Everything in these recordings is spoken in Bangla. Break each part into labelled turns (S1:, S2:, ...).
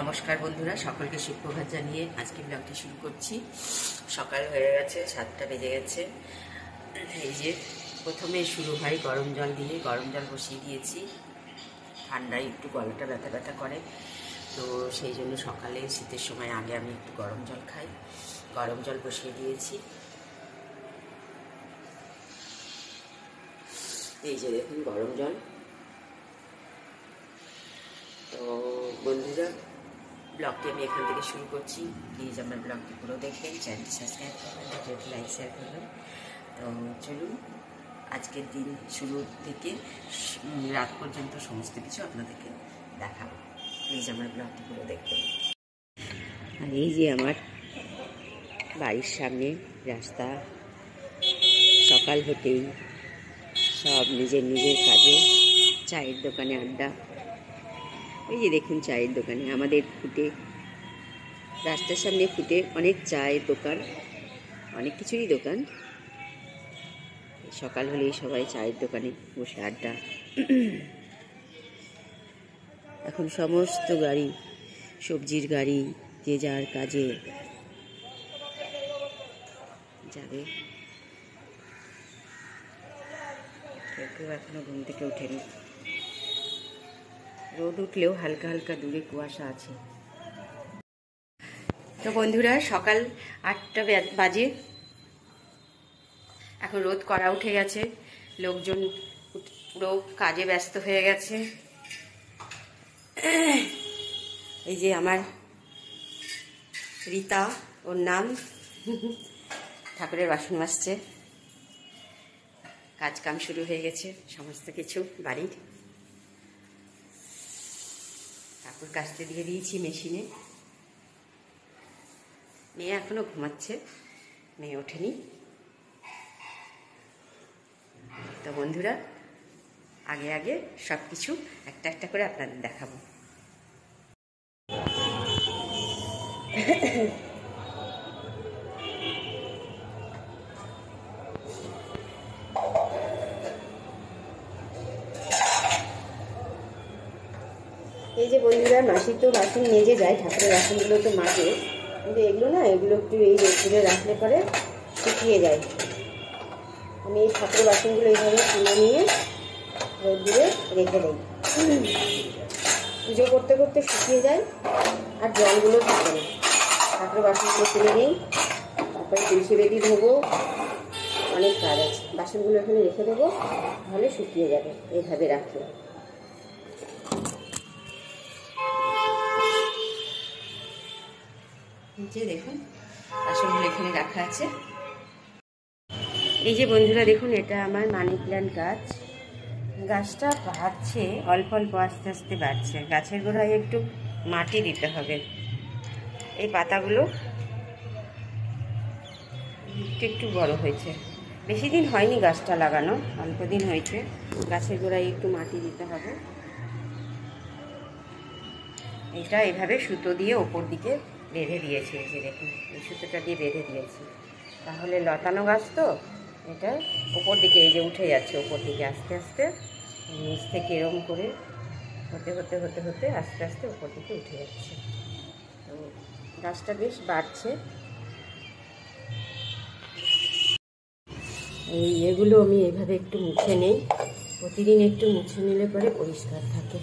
S1: নমস্কার বন্ধুরা, সকলকে সুপ্রভাত জানিয়ে আজকে ব্লগটি শুরু করছি। সকাল হয়ে গেছে, 7টা বেজে গেছে। এই যে প্রথমে শুরু হয় গরম জল দিয়ে, গরম জল বসিয়ে দিয়েছি। ঠান্ডায় একটু গলাটা ব্যথা ব্যথা করে, তো সেই জন্য সকালে শীতের সময় আগে আমি একটু গরম জল খাই। গরম জল বসিয়ে দিয়েছি। এই যে দেখুন গরম জল। তো বন্ধুরা, ব্লগটি আমি এখান থেকে শুরু করছি। প্লিজ আমার ব্লগটি পুরো দেখবেন, চ্যানেলটি সাবস্ক্রাইব করবেন, ভিডিওটি লাইক শেয়ার করবেন। তো চলুন, আজকের দিন শুরু থেকে রাত পর্যন্ত সমস্ত কিছু আপনাদেরকে দেখাবো। প্লিজ আমার ব্লগটি পুরো দেখবেন। আর এই যে আমার বাড়ির সামনে রাস্তা, সকাল হতেই সব নিজের নিজের কাজে, চায়ের দোকানে আড্ডা। ওই যে দেখুন চায়ের দোকানে আমাদের ফুটে, রাস্তার সামনে ফুটে অনেক চায়ের দোকান, অনেক কিছুরই দোকান। সকাল হলেই সবাই চায়ের দোকানে বসে আড্ডা। এখন সমস্ত গাড়ি, সবজির গাড়ি, যে যার কাজে যাবে। কেউ এখনো ঘুম থেকে ওঠেনি। রোদ উঠলেও হালকা হালকা দূরে কুয়াশা আছে। তো বন্ধুরা, সকাল 8টা বাজে। এখন রোদ কড়া উঠে গেছে, লোকজন পুরো কাজে ব্যস্ত হয়ে গেছে। এই যে আমার রীতা, ওর নাম, ঠাকুরের বাসন মাজছে। কাজ কাম শুরু হয়ে গেছে সমস্ত কিছু বাড়ির। ঠাকুর কাচতে দিয়ে দিয়েছি মেশিনে। মেয়ে এখনো ঘুমাচ্ছে, মেয়ে ওঠেনি। তো বন্ধুরা, আগে আগে সব কিছু একটা একটা করে আপনাদের দেখাবো। এই যে বন্ধুরা, মাসি তো বাসন মেজে যায়, ঠাকুরের বাসনগুলো তো মাজে, কিন্তু এগুলো না, এগুলো একটু এই রোদ্দুরে রাখলে পরে শুকিয়ে যায়। আমি এই ঠাকুরের বাসনগুলো এইভাবে তুলে নিয়ে রোদ্দুরে রেখে দিই। পুজো করতে করতে শুকিয়ে যায় আর জলগুলো থাকে না। ঠাকুরের বাসনগুলো তুলে নিই, তারপরে তুলসী বেদি ধোবো, অনেক কাজ আছে। বাসনগুলো এখানে রেখে দেবো, তাহলে শুকিয়ে যাবে এইভাবে রাখলে। যে দেখুন বাসনগুলো এখানে রাখা আছে। এই যে বন্ধুরা দেখুন, এটা আমার মানি প্ল্যান্ট গাছ। গাছটা বাড়ছে অল্প অল্প, আস্তে আস্তে বাড়ছে। গাছের গোড়ায় একটু মাটি দিতে হবে। এই পাতাগুলো একটু একটু বড় হয়েছে, বেশি দিন হয়নি গাছটা লাগানো, অল্প দিন হয়েছে। গাছের গোড়ায় একটু মাটি দিতে হবে। এটা এভাবে সুতো দিয়ে ওপর দিকে বেঁধে দিয়েছি। এই যে দেখুন, এই সুতোটা দিয়ে বেঁধে দিয়েছি, তাহলে লতানো গাছ তো এটা ওপর দিকে এই যে উঠে যাচ্ছে, ওপর দিকে আস্তে আস্তে নিচ থেকে এরম করে হতে হতে হতে হতে আস্তে আস্তে ওপর দিকে উঠে যাচ্ছে। তো গাছটা বেশ বাড়ছে। এগুলো আমি এইভাবে একটু মুছে নেই, প্রতিদিন একটু মুছে নিলে পরে পরিষ্কার থাকে।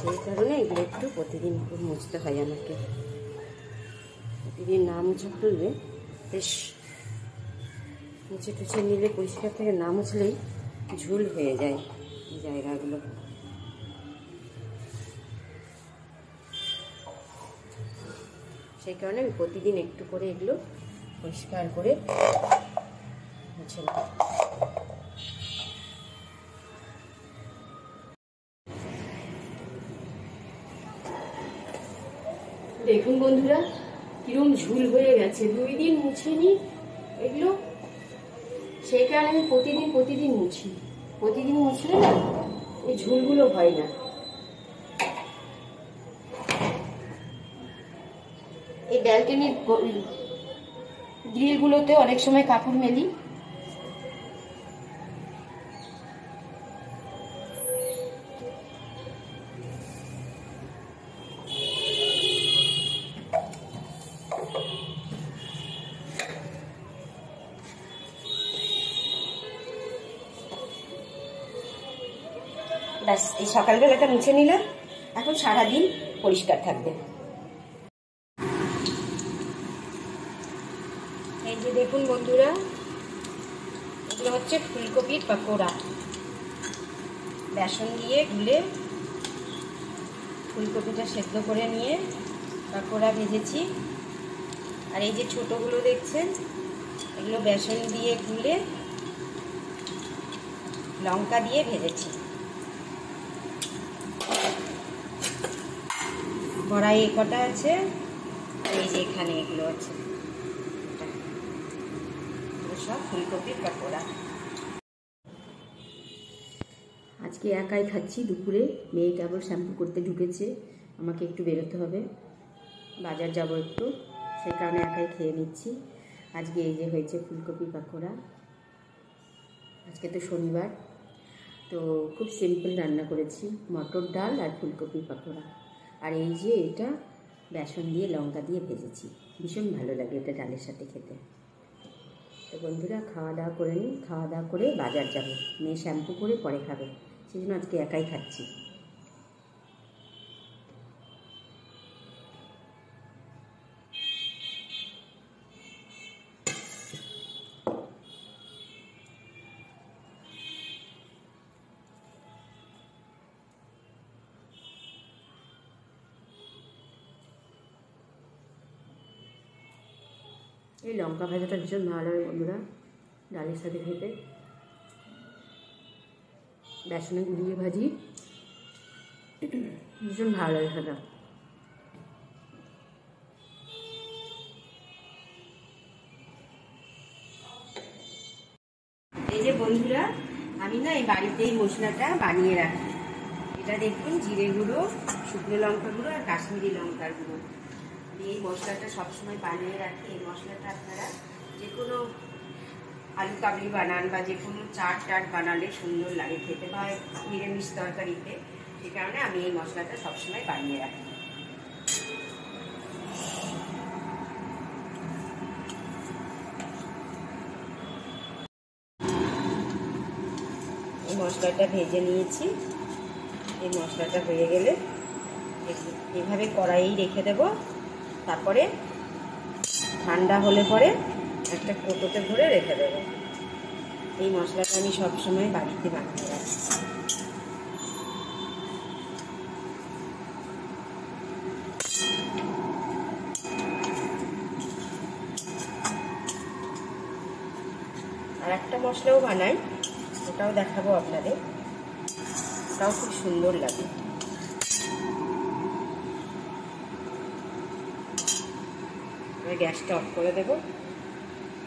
S1: সেই কারণে এগুলো একটু প্রতিদিন মুছতে হয় আমাকে। প্রতিদিন না মুছে ফেললে বেশ, মুছে টুছে নিলে পরিষ্কার থেকে, না মুছলেই ঝুল হয়ে যায় এই জায়গাগুলো। সেই কারণে আমি প্রতিদিন একটু করে এগুলো পরিষ্কার করে মুছে নিই। দেখুন বন্ধুরা, কিরম ঝুল হয়ে গেছে। 2 দিন মুছিনি এগুলো, সেই কারণে আমি প্রতিদিন মুছি। প্রতিদিন মুছলে না এই ঝুলগুলো হয় না। এই ব্যালকনির গ্রিলগুলোতে অনেক সময় কাপড় মেলি, ব্যাস এই সকালবেলাটা মুছে নিলাম, এখন সারাদিন পরিষ্কার থাকবে। এই যে দেখুন বন্ধুরা, এগুলো হচ্ছে ফুলকপির পাকোড়া। বেসন দিয়ে গুলে ফুলকপিটা সেদ্ধ করে নিয়ে পাকোড়া ভেজেছি। আর এই যে ছোটোগুলো দেখছেন, এগুলো বেসন দিয়ে গুলে লঙ্কা দিয়ে ভেজেছি। কড়াই কটা আছে, এই যে এখানে এগুলো আছে, সব ফুলকপির পাকোড়া। আজকে একাই খাচ্ছি দুপুরে, মেয়ে কেবল শ্যাম্পু করতে ঢুকেছে, আমাকে একটু বেরোতে হবে, বাজার যাব একটু, সেই কারণে একাই খেয়ে নিচ্ছি। আজকে এই যে হয়েছে ফুলকপির পাকোড়া। আজকে তো শনিবার, তো খুব সিম্পল রান্না করেছি, মটর ডাল আর ফুলকপির পাকোড়া। আর এই যে এটা বেসন দিয়ে লঙ্কা দিয়ে ভেজেছি, ভীষণ ভালো লাগে এটা ডালের সাথে খেতে। তো বন্ধুরা খাওয়া দাওয়া করে নিই, খাওয়া দাওয়া করে বাজার যাব, মেয়ে শ্যাম্পু করে পরে খাবে, সেই জন্য আজকে একাই খাচ্ছি। এই লঙ্কা ভাজাটা ভীষণ ভালো লাগে বন্ধুরা ডালের সাথে খেতে। বেসনে গুলিয়ে ভাজি, ভীষণ ভালো লাগে সেটা। এই যে বন্ধুরা, আমি না এই বাড়িতেই মশলাটা বানিয়ে রাখি। এটা দেখুন, জিরে গুঁড়ো, শুকনো লঙ্কা গুঁড়ো আর কাশ্মীরি লঙ্কার গুঁড়ো। এই মশলাটা সবসময় বানিয়ে রাখি। এই মশলাটা আপনারা যে কোনো আলু কাবলি বানান বা যে কোনো চাট বানালে সুন্দর লাগে খেতে, বা নিরামিষ তরকারিতে, সেই কারণে আমি এই মশলাটা সবসময় বানিয়ে রাখি। এই মশলাটা ভেজে নিয়েছি। এই মশলাটা হয়ে গেলে এভাবে কড়াইয়ে রেখে দেব, তারপরে ঠান্ডা হলে পরে একটা কৌটোতে ভরে রেখে দেব। এই মশলাটা আমি সবসময় বাড়িতে বানিয়ে রাখি। আর একটা মশলাও বানাই, ওটাও দেখাবো আপনাদের, ওটাও খুব সুন্দর লাগে। গ্যাসটা অফ করে দেবো,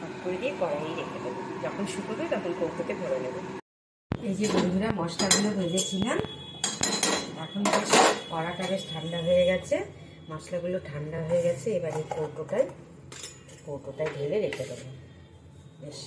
S1: অফ করে দিয়ে কড়াই রেখে দেবো, যখন শুকোবে তখন কৌটোতে ভরে নেব। এই যে বন্ধুরা মশলাগুলো ভেজেছিলাম, এখন বেশ কড়াটা বেশ ঠান্ডা হয়ে গেছে, মশলাগুলো ঠান্ডা হয়ে গেছে। এবার এই কৌটোটায় ঢেলে রেখে দেবো। বেশ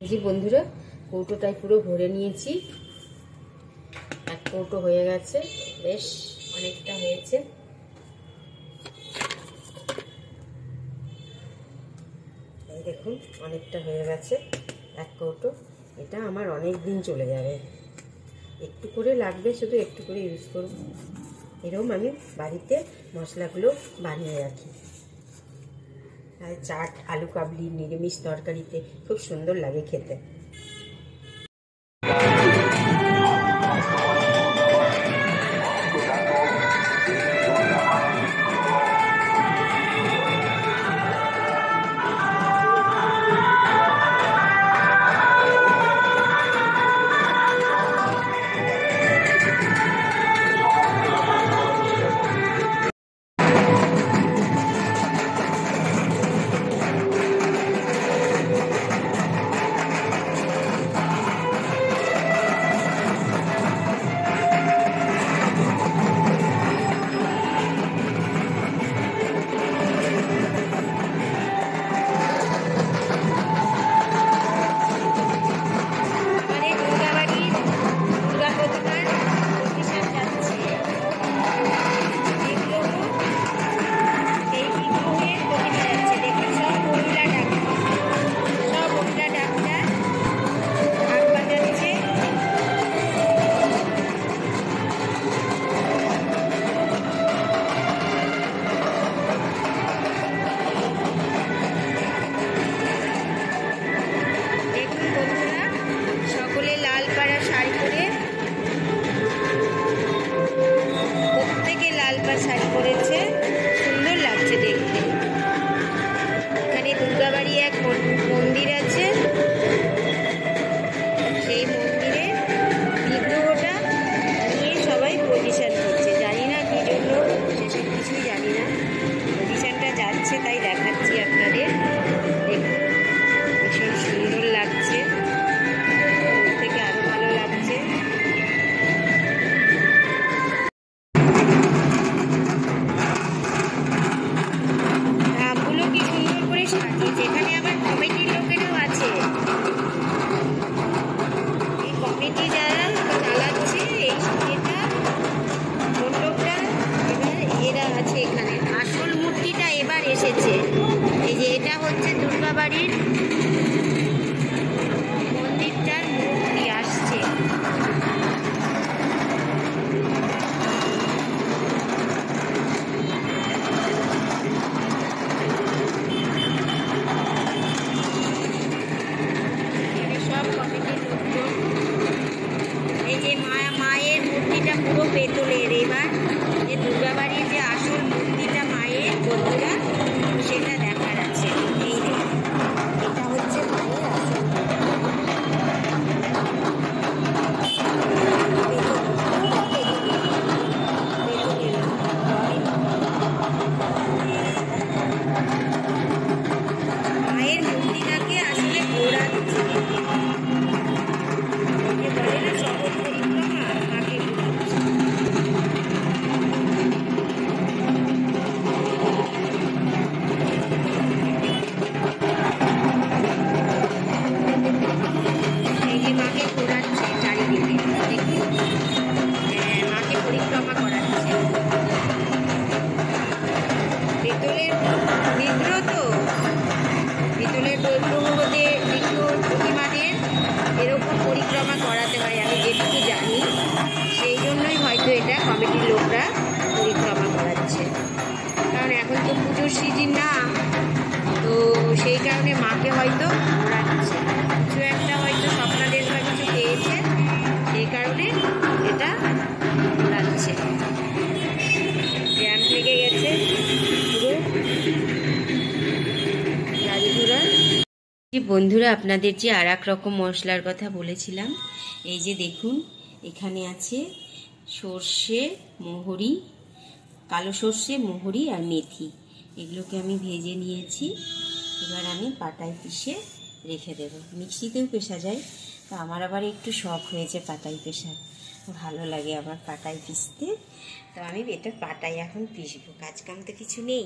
S1: এই যে বন্ধুরা কৌটোটায় পুরো ভরে নিয়েছি, এক কৌটো হয়ে গেছে, বেশ অনেকটা হয়েছে। এই দেখুন অনেকটা হয়ে গেছে এক কৌটো, এটা আমার অনেক দিন চলে যাবে। একটু করে লাগবে, শুধু একটু করে ইউজ করব। এরকম আমি বাড়িতে মশলাগুলো বানিয়ে রাখি, আর চাট, আলু কাবলি, নিরামিষ তরকারিতে খুব সুন্দর লাগে খেতে। হচ্ছে দুর্গাবাড়ির মন্দিরটার মূর্তি আসছে। সব কমিটির লোকজন, এই যে মায়ের মূর্তিটা পুরো পেতলের। এবার যে দুর্গাবাড়ির যে আসল মূর্তিটা মায়ের, বন্ধুরা সেটা দেখার আছে। এই এটা হচ্ছে মায়ের আসল মায়ের মূর্তিটাকে আসলে ঘোরাচ্ছে। বলে না শহর পরিক্রমা, মাকে ঘোরাচ্ছে। এই যে মাকে ঘোরাচ্ছে চারিদিকে, দেখুন মাকে পরিক্রমা করাচ্ছে। পেতলের বিগ্রহ, তো পেতলের বিগ্রহদের প্রতিমাদের এরকম পরিক্রমা করাতে হয়, আমি যেটুকু জানি। সেই জন্যই হয়তো এটা কমিটির লোকরা পরিক্রমা করাচ্ছে, কারণ এখন তো পুজোর সিজন না, তো সেই কারণে মাকে হয়তো ঘোরাচ্ছে। কিছু একটা হয়তো স্বপ্নাদেশ বা কিছু পেয়েছে, সেই কারণে এটা ঘোরাচ্ছে। জ্যাম লেগে গেছে পুরো গাড়ি ঘোড়া। বন্ধুরা, আপনাদের যে আর এক রকম মশলার কথা বলেছিলাম, এই যে দেখুন এখানে আছে সর্ষে, মোহরি, কালো সর্ষে, মোহরি আর মেথি। এগুলোকে আমি ভেজে নিয়েছি। এবার আমি পাটায় পিষে রেখে দেব। মিক্সিতেও পেষা যায়, তো আমার আবার একটু শখ হয়েছে পাটায় পেষা, ভালো লাগে আমার পাটায় পিষতে। তো আমি এটা পাটায় এখন পিষবো, কাজকাম তো কিছু নেই,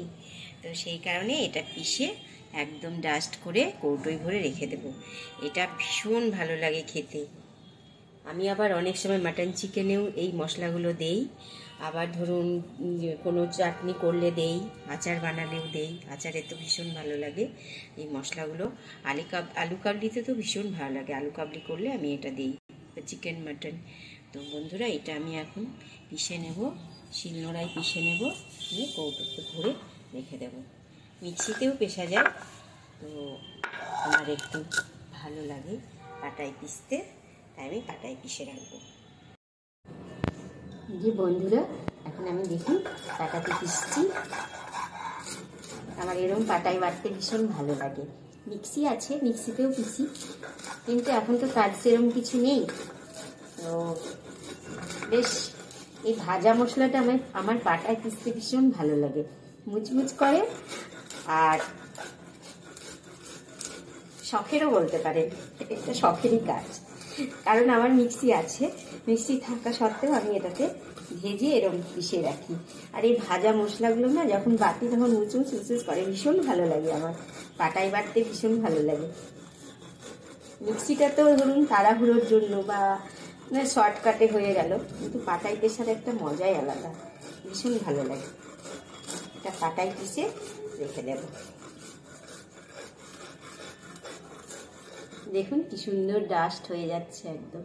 S1: তো সেই কারণে এটা পিষে একদম ডাস্ট করে কৌটোয় ভরে রেখে দেব। এটা ভীষণ ভালো লাগে খেতে। আমি আবার অনেক সময় মাটন চিকেনেও এই মশলাগুলো দেই, আবার ধরুন কোনো চাটনি করলে দেই, আচার বানালেও দেই। আচারে তো ভীষণ ভালো লাগে এই মশলাগুলো। আলু কাবলিতে তো ভীষণ ভালো লাগে, আলু কাবলি করলে আমি এটা দিই, চিকেন মাটন। তো বন্ধুরা, এটা আমি এখন পিষে নেব, শিলনোড়ায় পিষে নেব, নিয়ে কৌটোতে ভরে রেখে দেব। মিক্সিতেও পেষা যায়, তো আমার একটু ভালো লাগে পাটায় পিষতে, তাই আমি পাটায় পিষে রাখবো। যে বন্ধুরা, এখন আমি দেখি পাটাতে পিষছি। আমার এরকম পাটায় বাটতে ভীষণ ভালো লাগে। মিক্সি আছে, মিক্সিতেও পিষি, কিন্তু এখন তো কাজ সেরকম কিছু নেই। তো বেশ এই ভাজা মশলাটা আমার পাটায় পিষতে ভীষণ ভালো লাগে, মুচমুচ করে। আর শখেরও বলতে পারেন, এটা শখেরই কাজ, কারণ আমার মিক্সি আছে। মিক্সি থাকা সত্ত্বেও আমি এটাতে ভেজে এরকম পিষে রাখি। আর এই ভাজা মশলাগুলো না যখন বাটি তখন মুচমুচ মুচমুচ করে, ভীষণ ভালো লাগে আমার পাটায় বাটতে, ভীষণ ভালো লাগে। মিক্সিটা তো ধরুন তাড়াহুড়োর জন্য বা শর্টকাটে হয়ে গেল, কিন্তু পাটায় পেষার একটা মজাই আলাদা, ভীষণ ভালো লাগে। এটা পাটায় পিষে রেখে দেব। দেখুন কি সুন্দর ডাস্ট হয়ে যাচ্ছে, একদম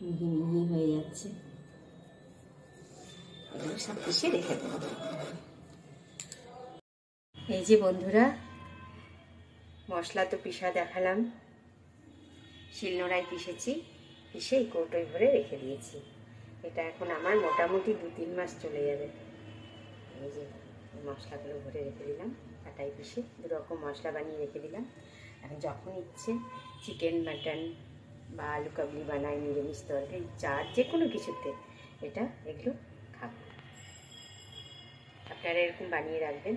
S1: মিহি মিহি হয়ে যাচ্ছে। এগুলো সব পিষে রেখে দেব। এই যে বন্ধুরা, মশলা তো পিষা দেখালাম, শিলনোড়ায় পিষেছি, পিষে এই কৌটোয় ভরে রেখে দিয়েছি। এটা এখন আমার মোটামুটি 2-3 মাস চলে যাবে। এই যে মশলাগুলো ভরে রেখে দিলাম, পাটায় পিষে 2 রকম মশলা বানিয়ে রেখে দিলাম। এখন যখন ইচ্ছে চিকেন, মাটন বা আলু কাবলি বানাই, নিরামিষ তরকারি, চাট, যে কোনো কিছুতে এগুলো খাবো। আপনারা এরকম বানিয়ে রাখবেন।